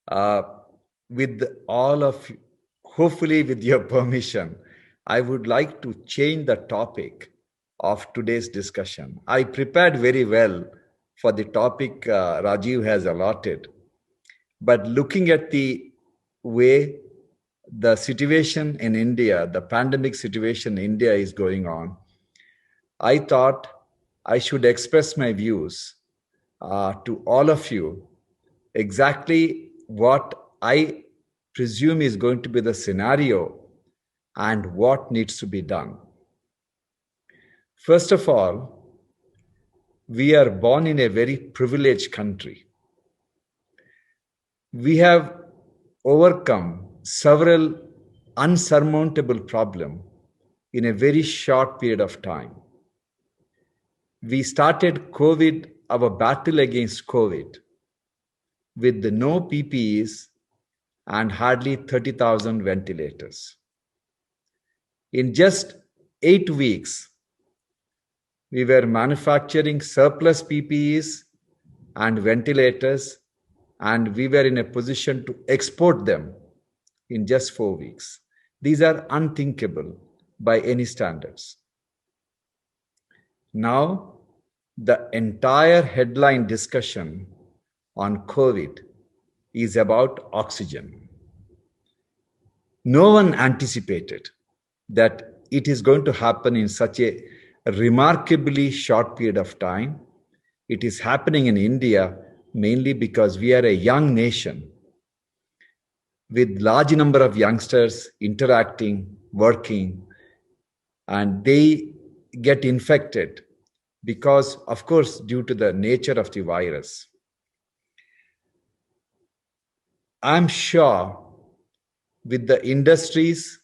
Uh, with all of, hopefully with your permission, I would like to change the topic of today's discussion. I prepared very well for the topic Rajiv has allotted, but looking at the way the situation in India, the pandemic situation in India is going on, I thought I should express my views to all of you exactly what I presume is going to be the scenario and what needs to be done. First of all, we are born in a very privileged country. We have overcome several unsurmountable problems in a very short period of time. We started COVID, our battle against COVID, with the no PPEs and hardly 30,000 ventilators. In just 8 weeks, we were manufacturing surplus PPEs and ventilators, and we were in a position to export them in just 4 weeks. These are unthinkable by any standards. Now, the entire headline discussion on COVID is about oxygen. No one anticipated that it is going to happen in such a remarkably short period of time. It is happening in India mainly because we are a young nation with large number of youngsters interacting, working, and they get infected because, of course, due to the nature of the virus. I'm sure with the industries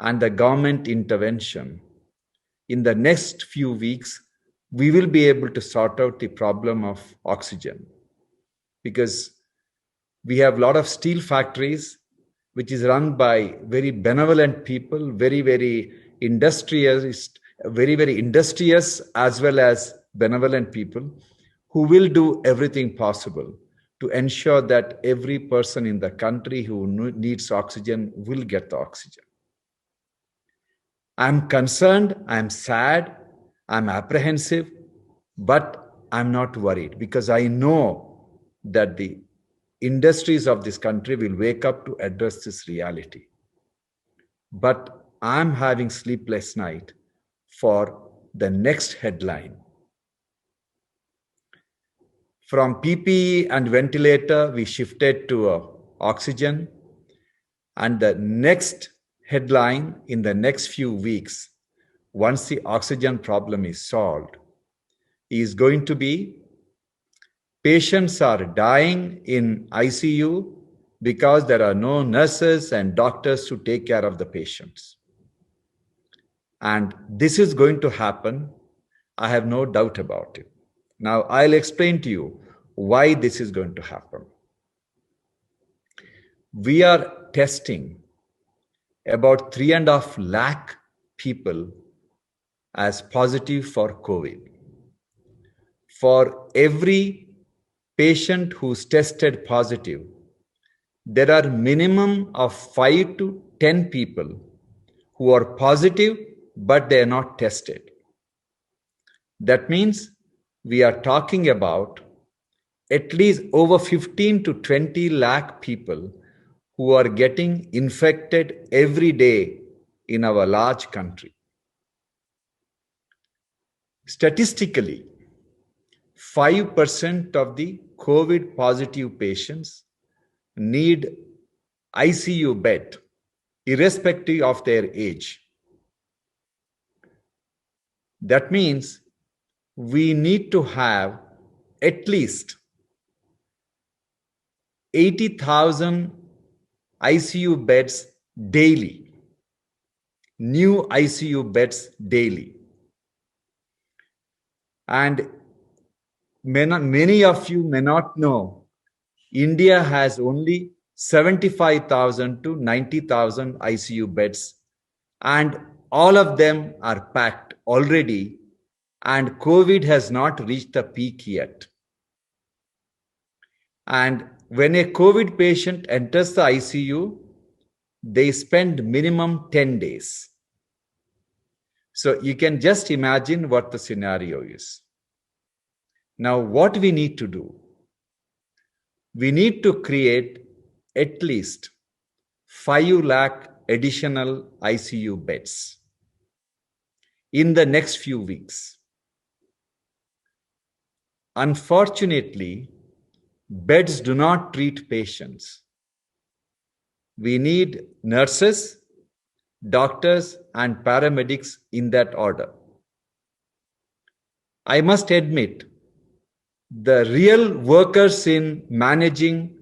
and the government intervention, in the next few weeks, we will be able to sort out the problem of oxygen, because we have a lot of steel factories which is run by very benevolent people, very industrious, very industrious as well as benevolent people who will do everything possible to ensure that every person in the country who needs oxygen will get the oxygen. I'm concerned, I'm sad, I'm apprehensive, but I'm not worried because I know that the industries of this country will wake up to address this reality. But I'm having sleepless night for the next headline. From PPE and ventilator, we shifted to oxygen. And the next headline in the next few weeks, once the oxygen problem is solved, is going to be patients are dying in ICU because there are no nurses and doctors to take care of the patients. And this is going to happen. I have no doubt about it. Now, I'll explain to you why this is going to happen. We are testing about 3.5 lakh people as positive for COVID. For every patient who's tested positive, there are minimum of 5 to 10 people who are positive, but they are not tested. That means we are talking about at least over 15 to 20 lakh people who are getting infected every day in our large country. Statistically, 5% of the COVID positive patients need ICU bed, irrespective of their age. That means we need to have at least 80,000 ICU beds daily, new ICU beds daily. And many of you may not know, India has only 75,000 to 90,000 ICU beds, and all of them are packed already, and COVID has not reached the peak yet. And When a COVID patient enters the ICU, they spend minimum 10 days. So you can just imagine what the scenario is. Now, what we need to do? We need to create at least 5 lakh additional ICU beds in the next few weeks. Unfortunately, beds do not treat patients. We need nurses, doctors, and paramedics in that order. I must admit, the real workers in managing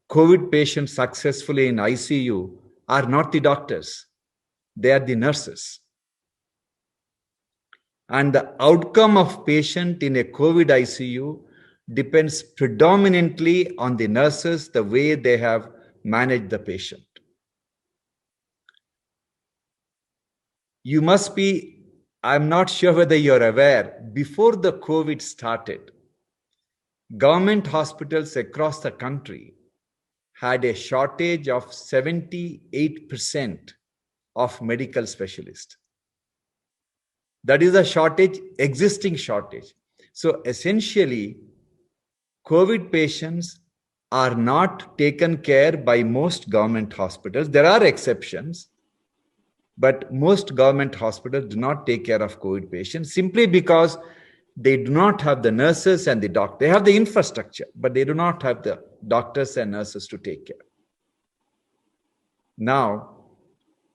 COVID patients successfully in ICU are not the doctors, they are the nurses. And the outcome of patient in a COVID ICU depends predominantly on the nurses, the way they have managed the patient. You must be, I'm not sure whether you're aware, before the COVID started, government hospitals across the country had a shortage of 78% of medical specialists. That is a shortage, existing shortage. So essentially, COVID patients are not taken care by most government hospitals. There are exceptions, but most government hospitals do not take care of COVID patients simply because they do not have the nurses and the doctors. They have the infrastructure, but they do not have the doctors and nurses to take care. Now,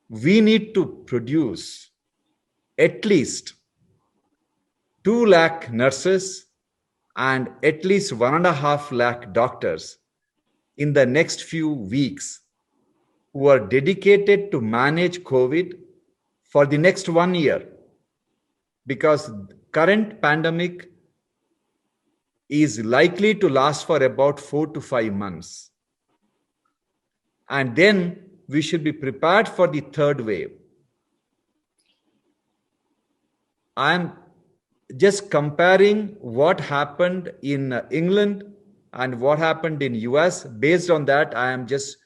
we need to produce at least 2 lakh nurses and at least 1.5 lakh doctors in the next few weeks who are dedicated to manage COVID for the next 1 year, because current pandemic is likely to last for about 4 to 5 months. And then we should be prepared for the third wave. I'm just comparing what happened in England and what happened in US. Based on that, I am just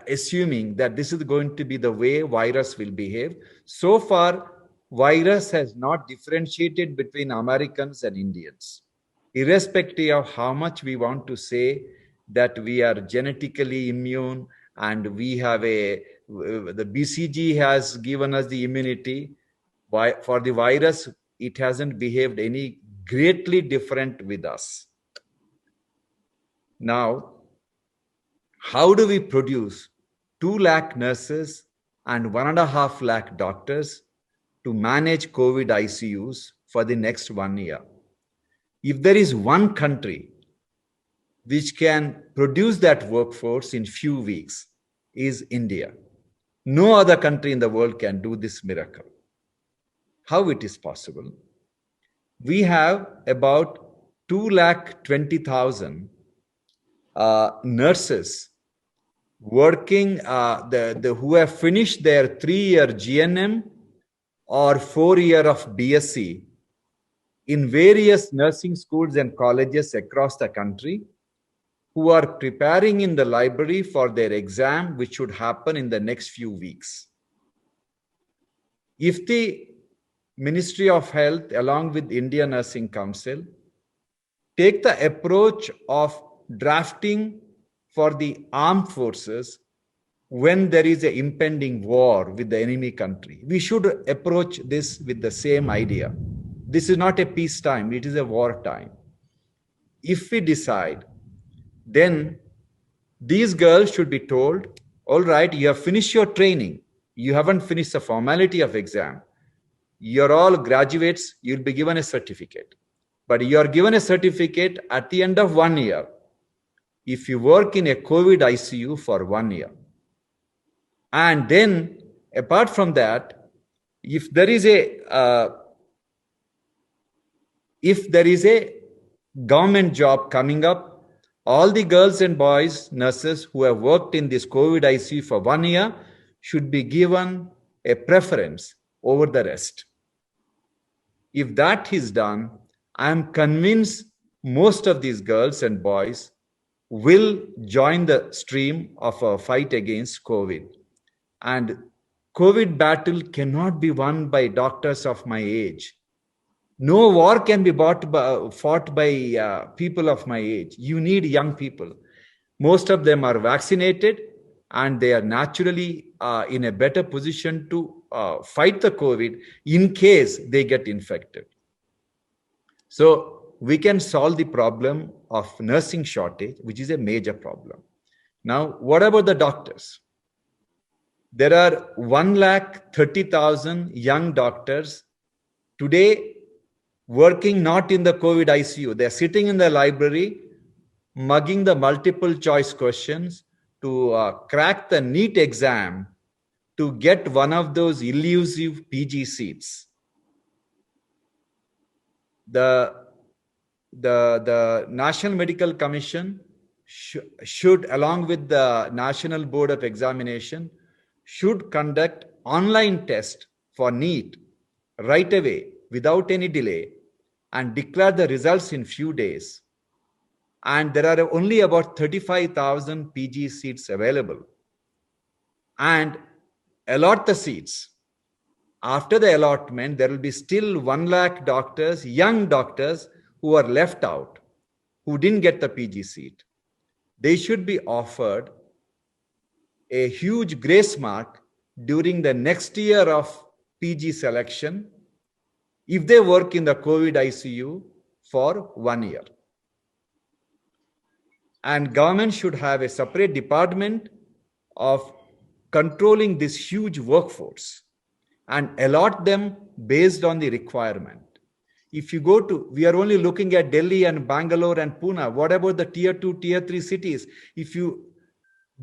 assuming that this is going to be the way virus will behave. So far, virus has not differentiated between Americans and Indians. Irrespective of how much we want to say that we are genetically immune and we have the BCG has given us the immunity, for the virus, it hasn't behaved any greatly different with us. Now, how do we produce 2 lakh nurses and 1.5 lakh doctors to manage COVID ICUs for the next 1 year? If there is one country which can produce that workforce in few weeks, is India. No other country in the world can do this miracle. How it is possible? We have about 220,000 nurses working, who have finished their 3-year GNM or 4-year of BSc in various nursing schools and colleges across the country, who are preparing in the library for their exam, which should happen in the next few weeks. If the Ministry of Health, along with Indian Nursing Council, take the approach of drafting for the armed forces when there is an impending war with the enemy country, we should approach this with the same idea. This is not a peacetime, it is a wartime. If we decide, then these girls should be told, all right, you have finished your training. You haven't finished the formality of exam. You're all graduates, you'll be given a certificate. But you are given a certificate at the end of 1 year if you work in a COVID ICU for 1 year. And then, apart from that, if there is a government job coming up, all the girls and boys, nurses who have worked in this COVID ICU for 1 year should be given a preference over the rest. If that is done, I am convinced most of these girls and boys will join the stream of a fight against COVID. And COVID battle cannot be won by doctors of my age. No war can be fought by people of my age. You need young people. Most of them are vaccinated and they are naturally in a better position to fight the COVID in case they get infected. So we can solve the problem of nursing shortage, which is a major problem. Now, what about the doctors? There are 130,000 young doctors today working not in the COVID ICU. They're sitting in the library, mugging the multiple choice questions to crack the NEET exam to get one of those elusive PG seats. The National Medical Commission should, along with the National Board of Examination, should conduct online test for NEET right away without any delay and declare the results in few days. And there are only about 35,000 PG seats available. And allot the seats. After the allotment, there will be still 1 lakh doctors, young doctors, who are left out, who didn't get the PG seat. They should be offered a huge grace mark during the next year of PG selection if they work in the COVID ICU for 1 year. And government should have a separate department of controlling this huge workforce and allot them based on the requirement. If you go to, we are only looking at Delhi and Bangalore and Pune. What about the tier 2, tier 3 cities? If you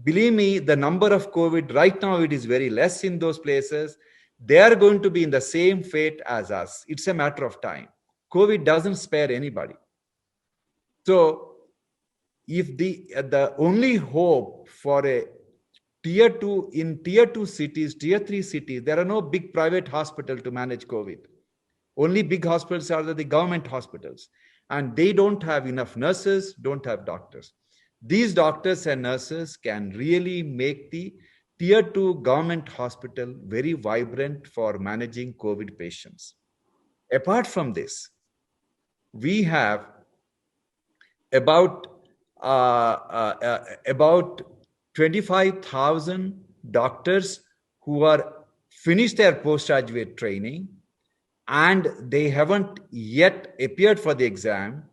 believe me, the number of COVID right now, it is very less in those places. They are going to be in the same fate as us. It's a matter of time. COVID doesn't spare anybody. So if the only hope for a tier 2 in tier 2 cities, tier 3 cities, there are no big private hospitals to manage COVID. Only big hospitals are the government hospitals, and they don't have enough nurses, don't have doctors. These doctors and nurses can really make the tier 2 government hospital very vibrant for managing COVID patients. Apart from this, we have about 25,000 doctors who are finished their postgraduate training and they haven't yet appeared for the exam,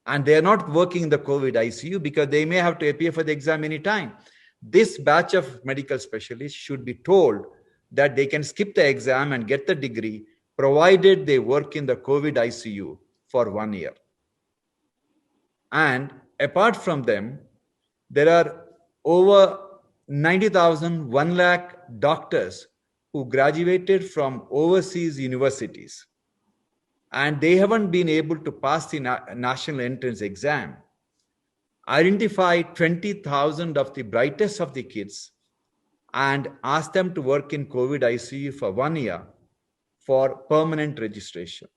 and they are not working in the COVID ICU because they may have to appear for the exam anytime. This batch of medical specialists should be told that they can skip the exam and get the degree provided they work in the COVID ICU for 1 year. And apart from them, there are over 90,000, 1 lakh doctors who graduated from overseas universities, and they haven't been able to pass the national entrance exam. Identify 20,000 of the brightest of the kids and ask them to work in COVID ICU for 1 year for permanent registration.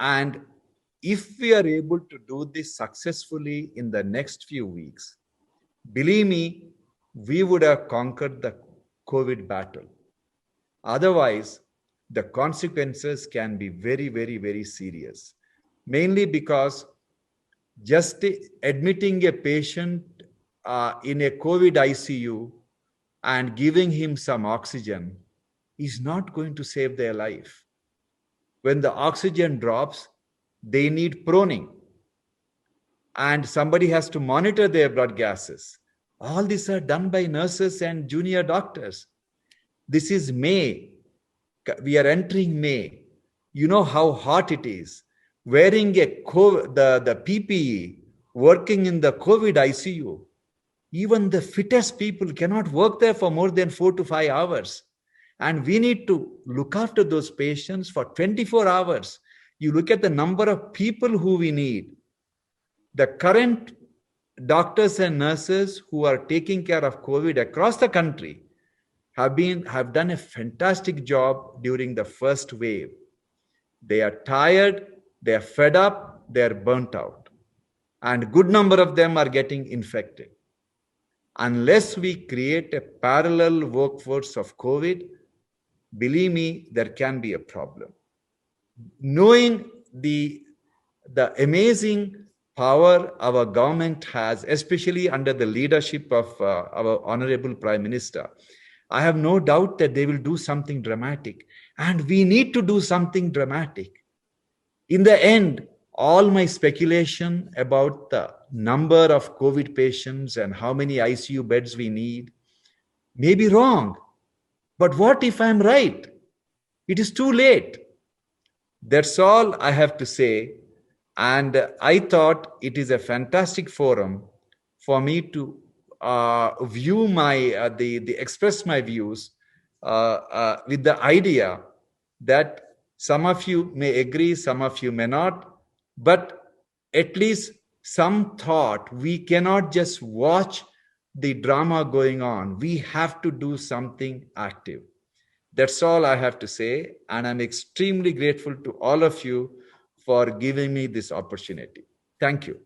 And if we are able to do this successfully in the next few weeks, believe me, we would have conquered the COVID battle. Otherwise, the consequences can be very, very, very serious. Mainly because just admitting a patient in a COVID ICU and giving him some oxygen is not going to save their life. When the oxygen drops, they need proning. And somebody has to monitor their blood gases. All these are done by nurses and junior doctors. This is May. We are entering May. You know how hot it is. Wearing the PPE, working in the COVID ICU. Even the fittest people cannot work there for more than 4 to 5 hours. And we need to look after those patients for 24 hours. You look at the number of people who we need. The current doctors and nurses who are taking care of COVID across the country have done a fantastic job during the first wave. They are tired, they are fed up, they are burnt out. and good number of them are getting infected. Unless we create a parallel workforce of COVID, believe me, there can be a problem. Knowing the amazing power our government has, especially under the leadership of our Honorable Prime Minister, I have no doubt that they will do something dramatic. And we need to do something dramatic. In the end, all my speculation about the number of COVID patients and how many ICU beds we need may be wrong. But what if I'm right? It is too late. That's all I have to say. And I thought it is a fantastic forum for me to view the express my views with the idea that some of you may agree, some of you may not, but at least some thought. We cannot just watch the drama going on. We have to do something active. That's all I have to say. And I'm extremely grateful to all of you for giving me this opportunity. Thank you.